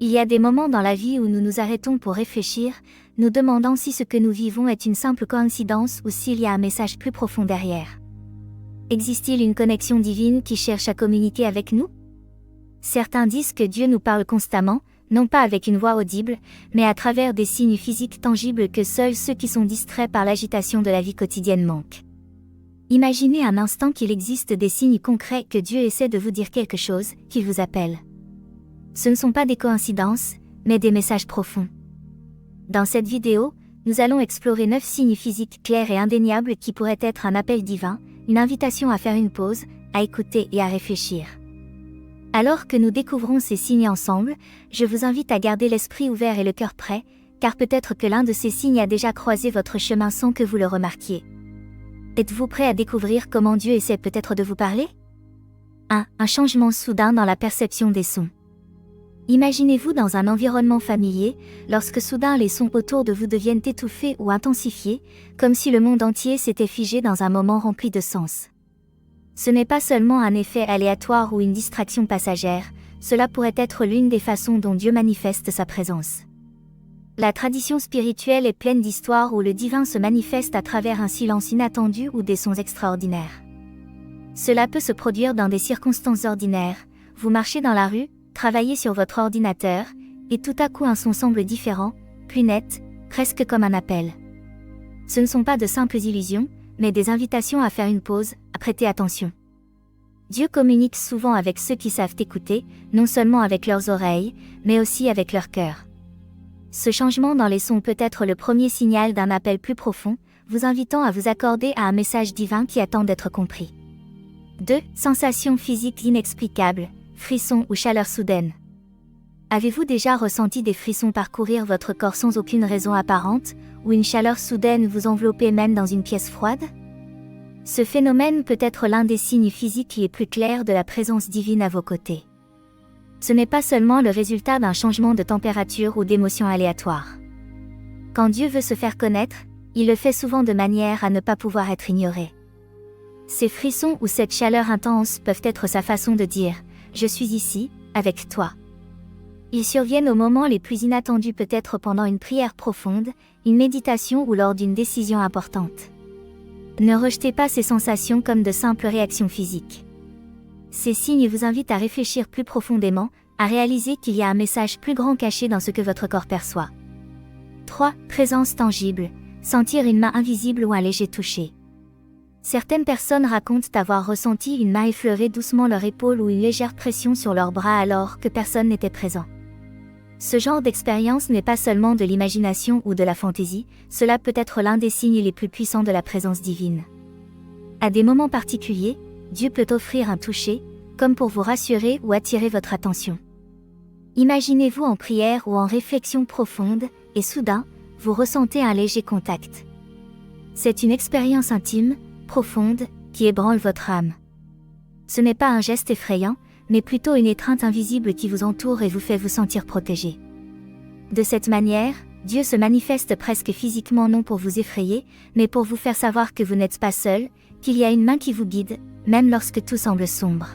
Il y a des moments dans la vie où nous nous arrêtons pour réfléchir, nous demandant si ce que nous vivons est une simple coïncidence ou s'il y a un message plus profond derrière. Existe-t-il une connexion divine qui cherche à communiquer avec nous? Certains disent que Dieu nous parle constamment, non pas avec une voix audible, mais à travers des signes physiques tangibles que seuls ceux qui sont distraits par l'agitation de la vie quotidienne manquent. Imaginez un instant qu'il existe des signes concrets que Dieu essaie de vous dire quelque chose, qu'il vous appelle. Ce ne sont pas des coïncidences, mais des messages profonds. Dans cette vidéo, nous allons explorer 9 signes physiques clairs et indéniables qui pourraient être un appel divin, une invitation à faire une pause, à écouter et à réfléchir. Alors que nous découvrons ces signes ensemble, je vous invite à garder l'esprit ouvert et le cœur prêt, car peut-être que l'un de ces signes a déjà croisé votre chemin sans que vous le remarquiez. Êtes-vous prêt à découvrir comment Dieu essaie peut-être de vous parler? 1. Un changement soudain dans la perception des sons. Imaginez-vous dans un environnement familier, lorsque soudain les sons autour de vous deviennent étouffés ou intensifiés, comme si le monde entier s'était figé dans un moment rempli de sens. Ce n'est pas seulement un effet aléatoire ou une distraction passagère, cela pourrait être l'une des façons dont Dieu manifeste sa présence. La tradition spirituelle est pleine d'histoires où le divin se manifeste à travers un silence inattendu ou des sons extraordinaires. Cela peut se produire dans des circonstances ordinaires, vous marchez dans la rue, travaillez sur votre ordinateur, et tout à coup un son semble différent, plus net, presque comme un appel. Ce ne sont pas de simples illusions, mais des invitations à faire une pause, à prêter attention. Dieu communique souvent avec ceux qui savent écouter, non seulement avec leurs oreilles, mais aussi avec leur cœur. Ce changement dans les sons peut être le premier signal d'un appel plus profond, vous invitant à vous accorder à un message divin qui attend d'être compris. 2. Sensations physiques inexplicables, frissons ou chaleur soudaine. Avez-vous déjà ressenti des frissons parcourir votre corps sans aucune raison apparente, ou une chaleur soudaine vous envelopper même dans une pièce froide? Ce phénomène peut être l'un des signes physiques les plus clairs de la présence divine à vos côtés. Ce n'est pas seulement le résultat d'un changement de température ou d'émotion aléatoire. Quand Dieu veut se faire connaître, il le fait souvent de manière à ne pas pouvoir être ignoré. Ces frissons ou cette chaleur intense peuvent être sa façon de dire « Je suis ici, avec toi ». Ils surviennent aux moments les plus inattendus, peut-être pendant une prière profonde, une méditation ou lors d'une décision importante. Ne rejetez pas ces sensations comme de simples réactions physiques. Ces signes vous invitent à réfléchir plus profondément, à réaliser qu'il y a un message plus grand caché dans ce que votre corps perçoit. 3. Présence tangible, sentir une main invisible ou un léger toucher. Certaines personnes racontent avoir ressenti une main effleurer doucement leur épaule ou une légère pression sur leur bras alors que personne n'était présent. Ce genre d'expérience n'est pas seulement de l'imagination ou de la fantaisie, cela peut être l'un des signes les plus puissants de la présence divine. À des moments particuliers, Dieu peut offrir un toucher, comme pour vous rassurer ou attirer votre attention. Imaginez-vous en prière ou en réflexion profonde, et soudain, vous ressentez un léger contact. C'est une expérience intime, profonde, qui ébranle votre âme. Ce n'est pas un geste effrayant, mais plutôt une étreinte invisible qui vous entoure et vous fait vous sentir protégé. De cette manière, Dieu se manifeste presque physiquement, non pour vous effrayer, mais pour vous faire savoir que vous n'êtes pas seul, qu'il y a une main qui vous guide, même lorsque tout semble sombre.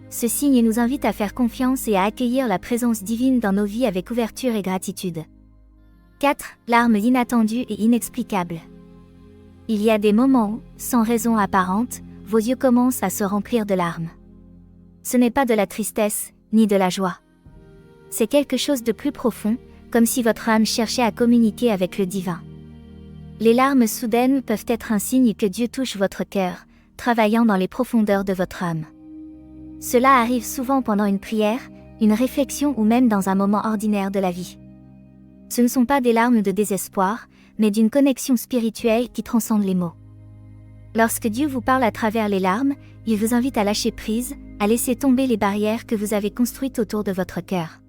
Ce signe nous invite à faire confiance et à accueillir la présence divine dans nos vies avec ouverture et gratitude. 4. Larmes inattendues et inexplicables. Il y a des moments où, sans raison apparente, vos yeux commencent à se remplir de larmes. Ce n'est pas de la tristesse, ni de la joie. C'est quelque chose de plus profond, comme si votre âme cherchait à communiquer avec le divin. Les larmes soudaines peuvent être un signe que Dieu touche votre cœur, travaillant dans les profondeurs de votre âme. Cela arrive souvent pendant une prière, une réflexion ou même dans un moment ordinaire de la vie. Ce ne sont pas des larmes de désespoir, mais d'une connexion spirituelle qui transcende les mots. Lorsque Dieu vous parle à travers les larmes, il vous invite à lâcher prise, à laisser tomber les barrières que vous avez construites autour de votre cœur.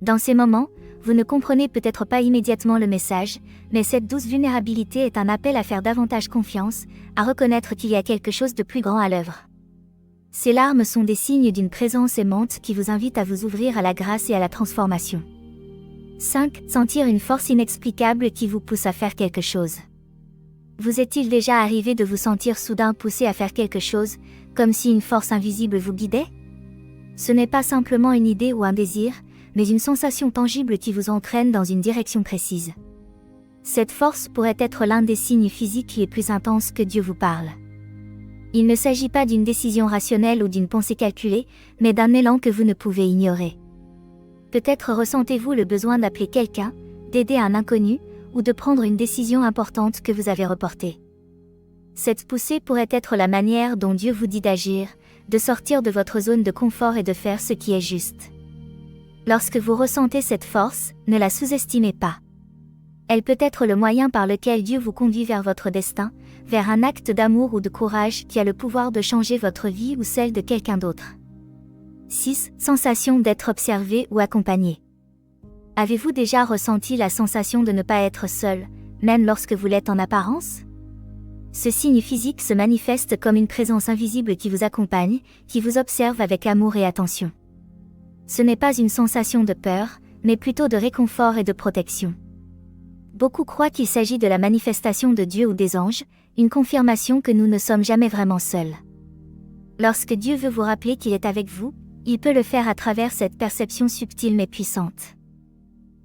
Dans ces moments, vous ne comprenez peut-être pas immédiatement le message, mais cette douce vulnérabilité est un appel à faire davantage confiance, à reconnaître qu'il y a quelque chose de plus grand à l'œuvre. Ces larmes sont des signes d'une présence aimante qui vous invite à vous ouvrir à la grâce et à la transformation. 5. Sentir une force inexplicable qui vous pousse à faire quelque chose. Vous est-il déjà arrivé de vous sentir soudain poussé à faire quelque chose, comme si une force invisible vous guidait? Ce n'est pas simplement une idée ou un désir, mais une sensation tangible qui vous entraîne dans une direction précise. Cette force pourrait être l'un des signes physiques les plus intenses que Dieu vous parle. Il ne s'agit pas d'une décision rationnelle ou d'une pensée calculée, mais d'un élan que vous ne pouvez ignorer. Peut-être ressentez-vous le besoin d'appeler quelqu'un, d'aider un inconnu, ou de prendre une décision importante que vous avez reportée. Cette poussée pourrait être la manière dont Dieu vous dit d'agir, de sortir de votre zone de confort et de faire ce qui est juste. Lorsque vous ressentez cette force, ne la sous-estimez pas. Elle peut être le moyen par lequel Dieu vous conduit vers votre destin, vers un acte d'amour ou de courage qui a le pouvoir de changer votre vie ou celle de quelqu'un d'autre. 6. Sensation d'être observé ou accompagné. Avez-vous déjà ressenti la sensation de ne pas être seul, même lorsque vous l'êtes en apparence? Ce signe physique se manifeste comme une présence invisible qui vous accompagne, qui vous observe avec amour et attention. Ce n'est pas une sensation de peur, mais plutôt de réconfort et de protection. Beaucoup croient qu'il s'agit de la manifestation de Dieu ou des anges, une confirmation que nous ne sommes jamais vraiment seuls. Lorsque Dieu veut vous rappeler qu'il est avec vous, il peut le faire à travers cette perception subtile mais puissante.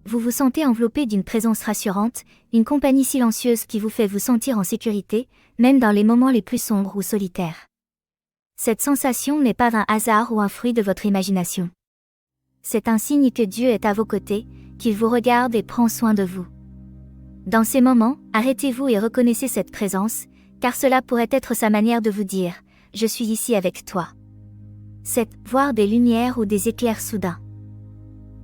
Vous vous sentez enveloppé d'une présence rassurante, une compagnie silencieuse qui vous fait vous sentir en sécurité, même dans les moments les plus sombres ou solitaires. Cette sensation n'est pas un hasard ou un fruit de votre imagination. C'est un signe que Dieu est à vos côtés, qu'il vous regarde et prend soin de vous. Dans ces moments, arrêtez-vous et reconnaissez cette présence, car cela pourrait être sa manière de vous dire « Je suis ici avec toi ». C'est voir des lumières ou des éclairs soudains.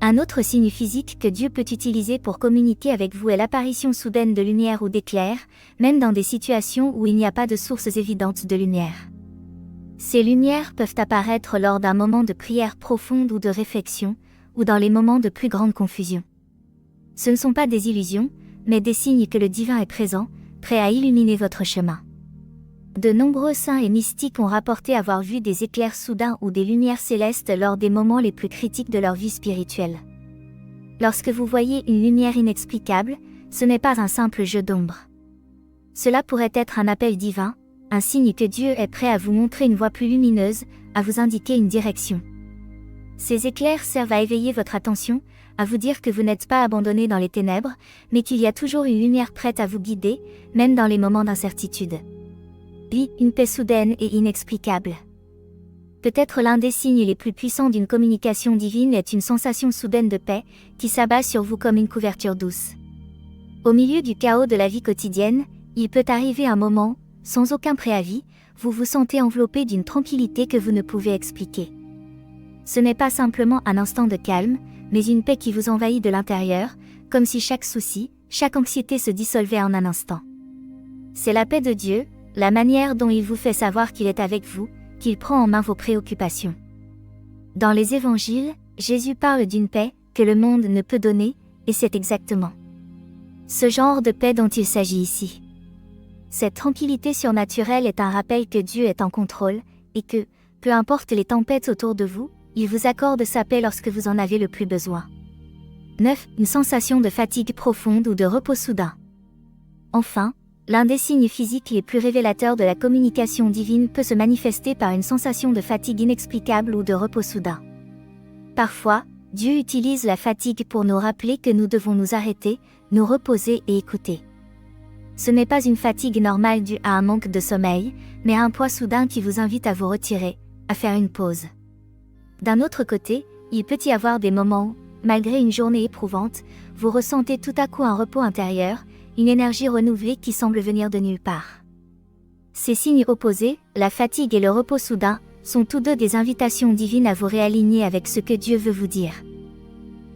Un autre signe physique que Dieu peut utiliser pour communiquer avec vous est l'apparition soudaine de lumière ou d'éclairs, même dans des situations où il n'y a pas de sources évidentes de lumière. Ces lumières peuvent apparaître lors d'un moment de prière profonde ou de réflexion, ou dans les moments de plus grande confusion. Ce ne sont pas des illusions, mais des signes que le divin est présent, prêt à illuminer votre chemin. De nombreux saints et mystiques ont rapporté avoir vu des éclairs soudains ou des lumières célestes lors des moments les plus critiques de leur vie spirituelle. Lorsque vous voyez une lumière inexplicable, ce n'est pas un simple jeu d'ombre. Cela pourrait être un appel divin, un signe que Dieu est prêt à vous montrer une voie plus lumineuse, à vous indiquer une direction. Ces éclairs servent à éveiller votre attention, à vous dire que vous n'êtes pas abandonné dans les ténèbres, mais qu'il y a toujours une lumière prête à vous guider, même dans les moments d'incertitude. Puis, une paix soudaine et inexplicable. Peut-être l'un des signes les plus puissants d'une communication divine est une sensation soudaine de paix, qui s'abat sur vous comme une couverture douce. Au milieu du chaos de la vie quotidienne, il peut arriver un moment, sans aucun préavis, vous vous sentez enveloppé d'une tranquillité que vous ne pouvez expliquer. Ce n'est pas simplement un instant de calme, mais une paix qui vous envahit de l'intérieur, comme si chaque souci, chaque anxiété se dissolvait en un instant. C'est la paix de Dieu, la manière dont il vous fait savoir qu'il est avec vous, qu'il prend en main vos préoccupations. Dans les évangiles, Jésus parle d'une paix que le monde ne peut donner, et c'est exactement ce genre de paix dont il s'agit ici. Cette tranquillité surnaturelle est un rappel que Dieu est en contrôle, et que, peu importe les tempêtes autour de vous, il vous accorde sa paix lorsque vous en avez le plus besoin. 9. Une sensation de fatigue profonde ou de repos soudain. Enfin, l'un des signes physiques les plus révélateurs de la communication divine peut se manifester par une sensation de fatigue inexplicable ou de repos soudain. Parfois, Dieu utilise la fatigue pour nous rappeler que nous devons nous arrêter, nous reposer et écouter. Ce n'est pas une fatigue normale due à un manque de sommeil, mais un poids soudain qui vous invite à vous retirer, à faire une pause. D'un autre côté, il peut y avoir des moments où, malgré une journée éprouvante, vous ressentez tout à coup un repos intérieur, une énergie renouvelée qui semble venir de nulle part. Ces signes opposés, la fatigue et le repos soudain, sont tous deux des invitations divines à vous réaligner avec ce que Dieu veut vous dire.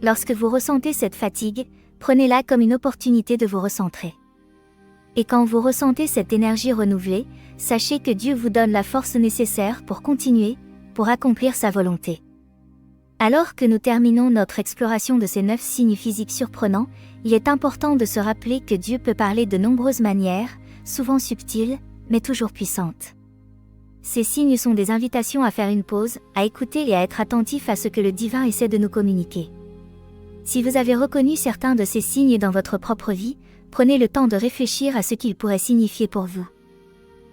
Lorsque vous ressentez cette fatigue, prenez-la comme une opportunité de vous recentrer. Et quand vous ressentez cette énergie renouvelée, sachez que Dieu vous donne la force nécessaire pour continuer, pour accomplir sa volonté. Alors que nous terminons notre exploration de ces 9 signes physiques surprenants, il est important de se rappeler que Dieu peut parler de nombreuses manières, souvent subtiles, mais toujours puissantes. Ces signes sont des invitations à faire une pause, à écouter et à être attentif à ce que le divin essaie de nous communiquer. Si vous avez reconnu certains de ces signes dans votre propre vie, prenez le temps de réfléchir à ce qu'ils pourraient signifier pour vous.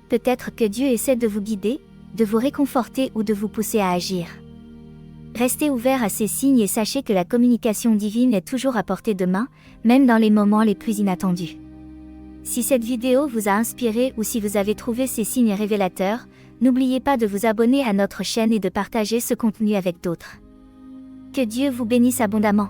Peut-être que Dieu essaie de vous guider, de vous réconforter ou de vous pousser à agir. Restez ouverts à ces signes et sachez que la communication divine est toujours à portée de main, même dans les moments les plus inattendus. Si cette vidéo vous a inspiré ou si vous avez trouvé ces signes révélateurs, n'oubliez pas de vous abonner à notre chaîne et de partager ce contenu avec d'autres. Que Dieu vous bénisse abondamment.